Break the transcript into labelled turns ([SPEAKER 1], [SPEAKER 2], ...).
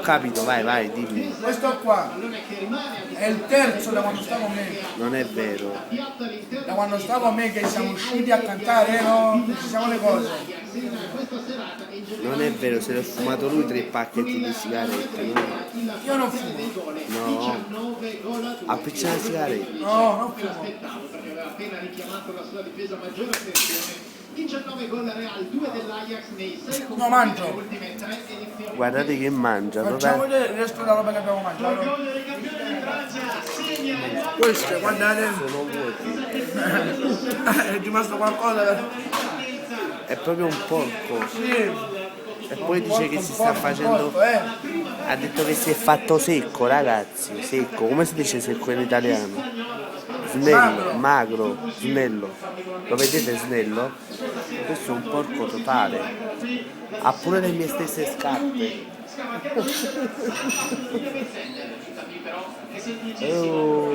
[SPEAKER 1] ho capito, vai, dimmi.
[SPEAKER 2] Questo qua è il terzo da quando stavo a me.
[SPEAKER 1] Non è vero.
[SPEAKER 2] Da quando stavo a me che siamo usciti a cantare, no? Ci siamo le cose.
[SPEAKER 1] Non è vero, se l'ho fumato lui 3 pacchetti di sigarette, no?
[SPEAKER 2] Io non fumo.
[SPEAKER 1] No. Appiccica le sigarette.
[SPEAKER 2] No, non fumo.
[SPEAKER 3] 19 gol Real, 2 dell'Ajax nei 6
[SPEAKER 2] No, mangio.
[SPEAKER 1] Guardate che mangia,
[SPEAKER 2] Facciamo
[SPEAKER 1] proprio.
[SPEAKER 2] vedere il resto della roba che abbiamo mangiato. Questo, guardate.
[SPEAKER 1] Sono vuoti.
[SPEAKER 2] È rimasto qualcosa.
[SPEAKER 1] È proprio un porco.
[SPEAKER 2] Sì.
[SPEAKER 1] E poi dice che si sta facendo.
[SPEAKER 2] Porco,
[SPEAKER 1] Ha detto che si è fatto secco, ragazzi. Secco. Come si dice secco in italiano? Snello, magro, snello. Lo vedete snello? Questo è un porco totale. Ha pure le mie stesse scarpe. Oh.